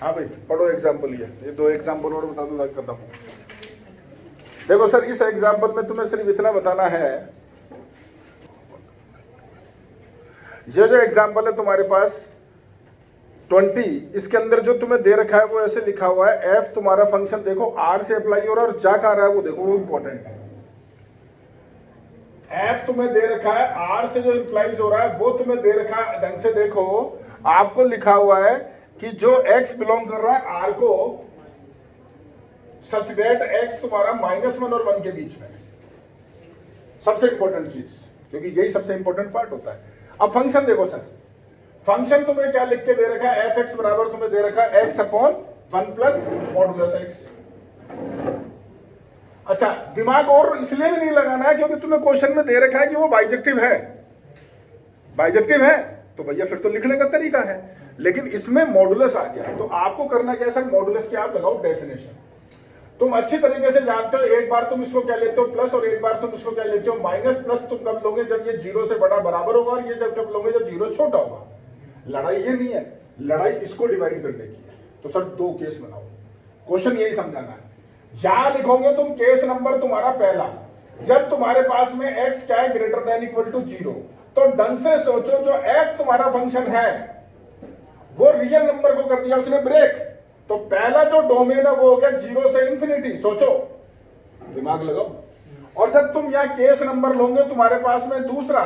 हाँ भाई पढ़ो एग्जाम्पल, ये दो एग्जाम्पल और बता दो खत्म। देखो सर इस एग्जाम्पल में तुम्हें सिर्फ इतना बताना है, ये जो एग्जाम्पल है तुम्हारे पास 20, इसके अंदर जो तुम्हें दे रखा है वो ऐसे लिखा हुआ है f तुम्हारा फंक्शन देखो r से अप्लाई हो रहा है और जा कहाँ रहा है वो देखो, वो इंपॉर्टेंट है। f तुम्हें दे रखा है, r से जो इंप्लाइज हो रहा है वो तुम्हें दे रखा है, ढंग से देखो आपको लिखा हुआ है कि जो x बिलोंग कर रहा है r को सच डेट x तुम्हारा -1 और 1 के बीच में, सबसे इंपॉर्टेंट चीज, क्योंकि यही सबसे इंपॉर्टेंट पार्ट होता है। अब फंक्शन देखो सर, फंक्शन तुम्हें क्या लिख के दे रखा है, f(x) बराबर तुम्हें दे रखा है x upon 1 plus modulus x। अच्छा दिमाग और इसलिए भी नहीं लगाना है क्योंकि तुम्हें क्वेश्चन में दे रखा है कि वो बाइजेक्टिव है, बाइजेक्टिव है तो भैया फिर तो लिखने का तरीका है, लेकिन इसमें मॉडुलस आ गया तो आपको करना क्या है सर, मॉडुलस की आप लगाओ डेफिनेशन। तुम अच्छी तरीके से जानते हो, एक बार तुम इसको क्या लेते हो प्लस और एक बार तुम इसको क्या लेते हो माइनस। प्लस तुम कब लोगे, जब ये 0 से बड़ा बराबर होगा, और ये जब कब लोगे जब 0 छोटा होगा। लड़ाई ये नहीं है, लड़ाई इसको डिवाइड करने की है। तो सर दो केस बनाओ, क्वेश्चन यही समझाना है। यहां लिखोगे तुम केस नंबर तुम्हारा पहला, जब तुम्हारे पास में x क्या है ग्रेटर देन इक्वल टू 0, तो ढंग से सोचो जो f तुम्हारा फंक्शन है वो रियल नंबर को कर दिया उसने ब्रेक, तो पहला जो डोमेन है वो हो गया 0 से इंफिनिटी। सोचो, दिमाग लगाओ। और जब तुम यहां केस नंबर लोगे तुम्हारे पास में दूसरा,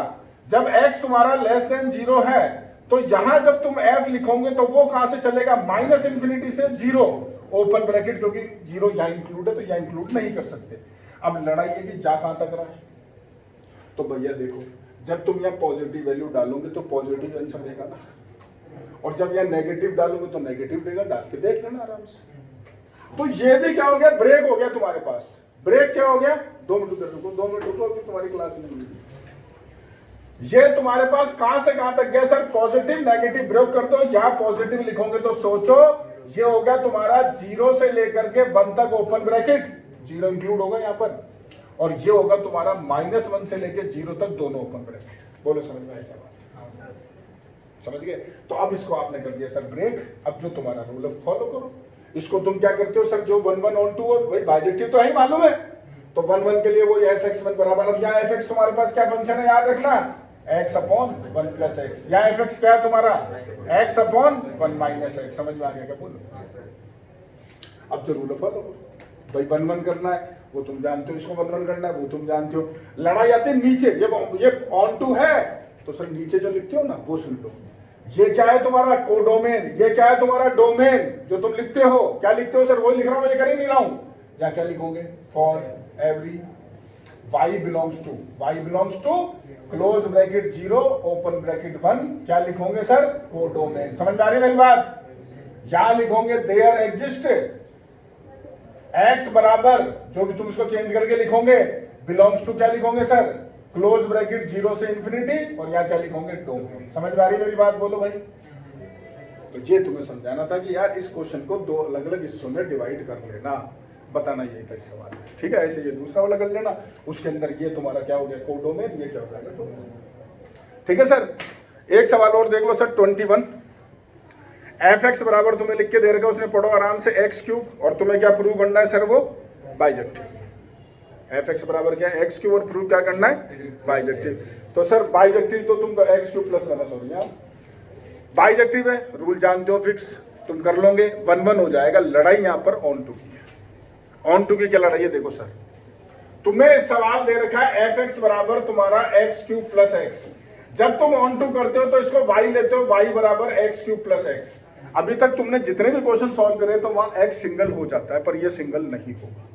जब x तुम्हारा लेस देन 0 है, तो यहां जब तुम f लिखोगे तो वो कहां से चलेगा, -∞ से 0 ओपन ब्रैकेट, क्योंकि 0 यहां इंक्लूड है तो यहां इंक्लूड नहीं कर सकते। अब लड़ाई है कि जा कहां तक रहा है, तो भैया देखो जब तुम यहां पॉजिटिव वैल्यू डालोगे तो पॉजिटिव आंसर देगा ना, और जब यहां नेगेटिव डालोगे तो नेगेटिव देगा, डाल के देख लेना आराम से। तो ये भी क्या हो गया, ब्रेक हो गया तुम्हारे पास। ब्रेक क्या हो गया, 2 मिनट रुको, 2 मिनट रुको, अभी तुम्हारी क्लास नहीं हुई। ये तुम्हारे पास कहां से कहां तक गया सर, पॉजिटिव नेगेटिव ब्रेक कर दो। यहां पॉजिटिव लिखोगे तो सोचो ये हो गया तुम्हारा 0 से लेकर के 1 तक ओपन ब्रैकेट, 0 इंक्लूड होगा यहां पर, और ये होगा तुम्हारा -1 से लेकर 0 तक दोनों ओपन ब्रैकेट। बोलो समझ में आया क्या बात, समझ गए। तो अब इसको आपने कर दिया सर ब्रेक। अब जो तुम्हारा रूल फॉलो करो, इसको तुम क्या करते हो सर, जो 1 1 ऑन 2 भाई बाइजेक्टिव तो है ही मालूम है, तो 1 1 के लिए वो f(x1) बराबर, अब यहाँ f(x) तुम्हारे पास क्या फंक्शन है याद रखना, x अपॉन 1 प्लस x। यहाँ f(x) क्या है तुम्हारा, x अपॉन 1 माइनस x। समझ में आ गया क्या, बोलो। अब जो रूल फॉलो करो भाई, 1 1 करना है वो तुम जानते हो, इसको 1 1 करना है वो तुम जानते हो। लड़ाई आती है नीचे, ये ऑन टू है तो सर नीचे जो लिखते हो ना वो सुन लो। ये क्या है तुम्हारा कोडोमेन, ये क्या है तुम्हारा डोमेन, जो तुम लिखते हो क्या लिखते हो सर, वही लिख रहा हूं, ये कर ही नहीं रहा हूं। या क्या लिखोगे, for every y belongs to close bracket 0 open bracket 1, क्या लिखोगे सर, कोडोमेन। समझ में आ रही है मेरी बात। यहां लिखोगे देयर एग्जिस्ट x बराबर, जो भी तुम इसको चेंज करके लिखोगे, बिलोंग्स टू क्या लिखोगे सर, क्लोज ब्रैकेट 0 से इंफिनिटी, और यहाँ क्या लिखोगे, डोमेन। समझ में आ रही है मेरी बात, बोलो भाई। तो ये तुम्हें समझाना था कि यार इस क्वेश्चन को 2 अलग अलग हिस्सों में डिवाइड कर लेना, बताना यही था सवाल, ठीक है। ऐसे ये दूसरा वाला कर लेना, उसके अंदर ये तुम्हारा क्या हो गया, कोडोमेन, ये क्या हो गया, डोमेन। ठीक है सर। एक सवाल और देख लो सर, 21। एफ एक्स बराबर तुम्हें लिख के दे रखा उसने, पढ़ो आराम से, एक्स क्यूब, और तुम्हें क्या प्रूव करना है सर, वो बाइजेक्टिव। एफ एक्स बराबर क्या है, एक्स क्यूब, और प्रूव क्या करना है, बाइजेक्टिव। तो सर बाइजेक्टिव तो तुम x cube plus one, sorry यहाँ बाइजेक्टिव है, रूल जानते हो फिक्स, तुम कर लोगे, 1-1 हो जाएगा। लड़ाई यहाँ पर ऑन टू की है। ऑन टू की क्या लड़ाई है, देखो सर, तुम्हें सवाल दे रखा है एफ एक्स बराबर तुम्हारा एक्स क्यूब प्लस एक्स। जब तुम ऑन टू करते हो तो इसको y लेते हो, y बराबर एक्स क्यूब प्लस एक्स। अभी तक तुमने जितने भी क्वेश्चन सॉल्व करे तो वहां x सिंगल हो जाता है, पर ये सिंगल नहीं होगा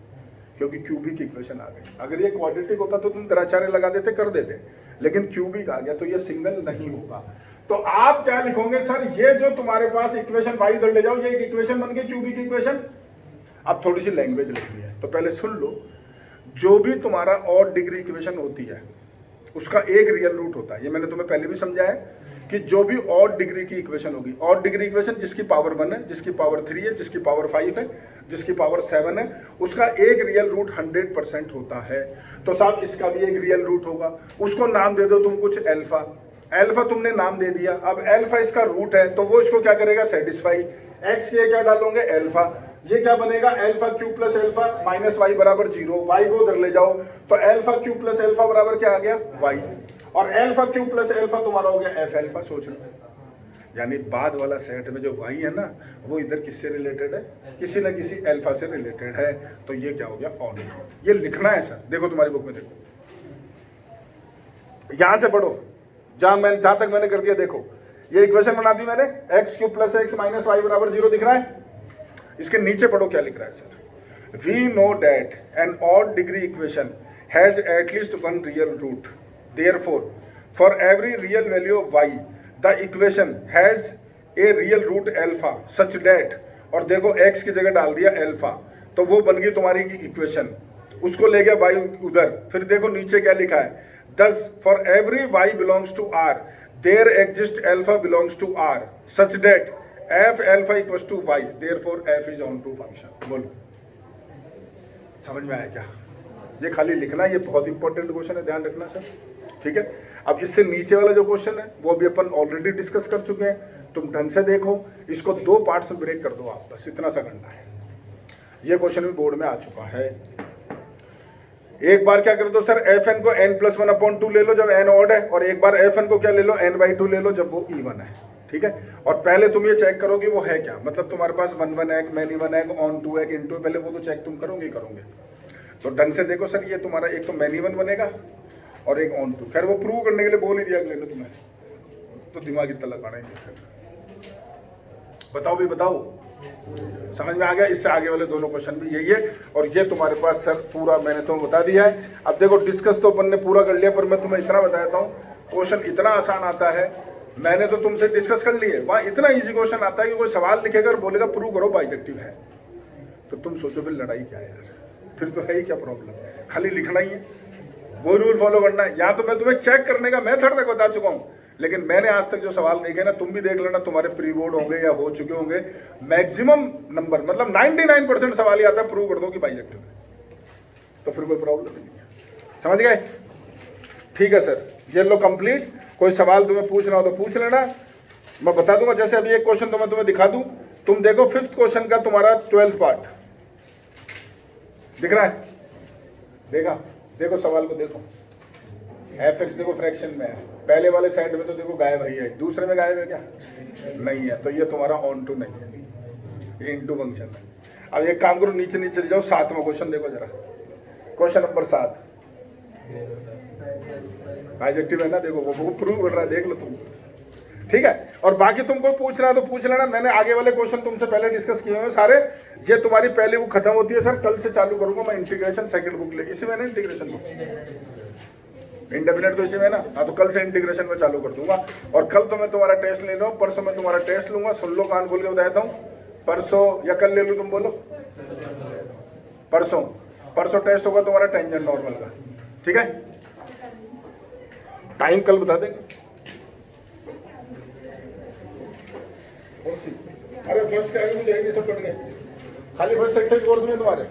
क्योंकि क्यूबिक इक्वेशन आ गई। अगर ये क्वाड्रेटिक होता तो तुम द्विचार्य लगा देते, कर देते, लेकिन क्यूबिक आ गया तो ये सिंगल नहीं होगा। तो आप क्या लिखोगे सर, ये जो तुम्हारे पास इक्वेशन y इधर ले जाओ, ये एक इक्वेशन बन गई क्यूबिक इक्वेशन। अब थोड़ी सी लैंग्वेज लिखनी है तो पहले सुन लो, जो भी तुम्हारा ऑड डिग्री इक्वेशन होती है उसका एक रियल रूट होता है। ये मैंने तुम्हें पहले भी समझाया कि जो भी ऑड डिग्री की इक्वेशन होगी, ऑड डिग्री इक्वेशन जिसकी पावर 1 है, जिसकी पावर 3 है, जिसकी पावर 5 है, जिसकी पावर 7 है, उसका एक रियल रूट 100% होता है। तो साहब इसका भी एक रियल रूट होगा, उसको नाम दे दो तुम कुछ अल्फा। अल्फा तुमने नाम दे दिया, अब अल्फा इसका रूट है तो वो इसको क्या करेगा, सेटिस्फाई। एक्स ये क्या डालोगे, अल्फा, ये क्या बनेगा, alpha cube plus alpha minus y बराबर 0। वाई को उधर ले जाओ तो अल्फा क्यूब प्लस अल्फा बराबर क्या आ गया, वाई, और अल्फा क्यूब प्लस अल्फा तुम्हारा हो गया एफ अल्फा। सोच लो, यानी बाद वाला सेट में जो वाई है ना, वो इधर किससे रिलेटेड है, किसी ना किसी अल्फा से रिलेटेड है। तो ये क्या हो गया, ऑन। ये लिखना है सर, देखो तुम्हारी बुक में, देखो यहां से पढ़ो, जहां तक मैंने कर दिया। देखो ये इक्वेशन बना दी मैंने, x cube plus x minus y बराबर 0 दिख रहा है। इसके नीचे पढ़ो क्या लिख रहा है sir, we know that an odd degree equation has at least one real root, therefore for every real value of y the equation has a real root alpha such that, और देखो एक्स की जगह डाल दिया अल्फा, तो वो बन गई तुम्हारी इक्वेशन, उसको ले गया वाई उधर। फिर देखो नीचे क्या लिखा है, thus for every y belongs to r there exists alpha belongs to r such that f alpha equals to y, therefore f is on to function। बोलो समझ में आया क्या, ये खाली लिखना, ये बहुत इंपॉर्टेंट क्वेश्चन है, ध्यान रखना सर, ठीक है। अब इससे नीचे वाला जो क्वेश्चन है वो भी अपन ऑलरेडी डिस्कस कर चुके हैं, तुम ढंग से देखो, इसको 2 पार्ट्स में ब्रेक कर दो आप, बस इतना सा करना है। ये क्वेश्चन भी बोर्ड में आ चुका है। एक बार क्या कर दो सर, एफ एन को n+1/2 ले लो जब n ऑड है, और एक बार एफ एन को क्या ले लो, n/2 ले लो जब वो इवन है, ठीक है। और पहले तुम ये चेक करोगे वो है क्या, मतलब तुम्हारे पास 1-1 है, मैनी 1 है, ऑन 2 है, इन 2, पहले वो तो चेक तुम करोगे ही करोगे। तो ढंग से देखो सर, ये तुम्हारा एक तो मैनी 1 बनेगा और एक ऑन 2, खैर वो प्रूव करने के लिए बोल ही दिया अगले ने तुम्हें, तो दिमाग इतना लगाना ही। बताओ भी बताओ, समझ में आ गया। इससे आगे वाले दोनों क्वेश्चन भी यही है, और ये तुम्हारे पास सर पूरा मैंने तुम्हें बता दिया है। अब देखो डिस्कस तो अपन ने पूरा कर लिया, पर मैं तुम्हें इतना बता देता हूँ, क्वेश्चन इतना आसान आता है, मैंने तो तुमसे डिस्कस कर लिए, वहाँ इतना इजी क्वेश्चन आता है कि कोई सवाल लिखेगा और बोलेगा प्रूव करो बाइजेक्टिव है, तो तुम सोचो फिर लड़ाई क्या है यार, फिर तो है ही क्या प्रॉब्लम, खाली लिखना ही है, वो रूल फॉलो करना है। यहाँ तो मैं तुम्हें चेक करने का मेथड तक बता चुका हूँ, लेकिन मैंने आज तक जो सवाल देखे ना, तुम भी देख लेना, तुम्हारे प्री बोर्ड होंगे या हो चुके होंगे, मैक्सिमम नंबर मतलब 99% सवाल ही आता है प्रूव कर दो कि बाइजेक्टिव है, तो फिर कोई प्रॉब्लम नहीं है। समझ गए, ठीक है सर, ये लो कंप्लीट। कोई सवाल तुम्हें पूछना हो तो पूछ लेना, मैं बता दूंगा। जैसे अभी एक क्वेश्चन तो मैं तुम्हें दिखा दूं, तुम देखो 5th क्वेश्चन का तुम्हारा 12th पार्ट दिख रहा है, देखा, देखो सवाल को देखो, एफ एक्स देखो फ्रैक्शन में है, पहले वाले साइड में तो देखो गायब ही है, दूसरे में गायब है क्या, नहीं है, तो ये तुम्हारा ऑन टू नहीं है, ये इनटू फंक्शन है। अब एक काम करो, नीचे नीचे चले जाओ, 7वां क्वेश्चन देखो जरा, क्वेश्चन नंबर 7, बाइजेक्टिव है ना, देखो वो प्रूव कर रहा है, देख लो तुम, ठीक है। और बाकी तुमको पूछना है तो पूछ लेना, मैंने आगे वाले क्वेश्चन तुमसे पहले डिस्कस किए हुए सारे, ये तुम्हारी पहली बुक खत्म होती है सर, कल से चालू करूंगा मैं इंटीग्रेशन सेकंड बुक ले, इसी में ना इंटीग्रेशन बुक इंडेफिनेट तो इसी में ना, हाँ, तो कल से इंटीग्रेशन में चालू कर दूंगा। और कल तो मैं तुम्हारा टेस्ट ले लो, परसों मैं तुम्हारा टेस्ट लूंगा, सुन लो, कान खोल के बता देता हूँ, परसों या कल ले लूँ, तुम बोलो, परसों टेस्ट होगा तुम्हारा टेंजेंट नॉर्मल का, ठीक है, टाइम कल बता देंगे। अरे फर्स्ट के आगे मुझे सब पढ़ गए, खाली फर्स्ट एक्सरसाइज कोर्स में तुम्हारे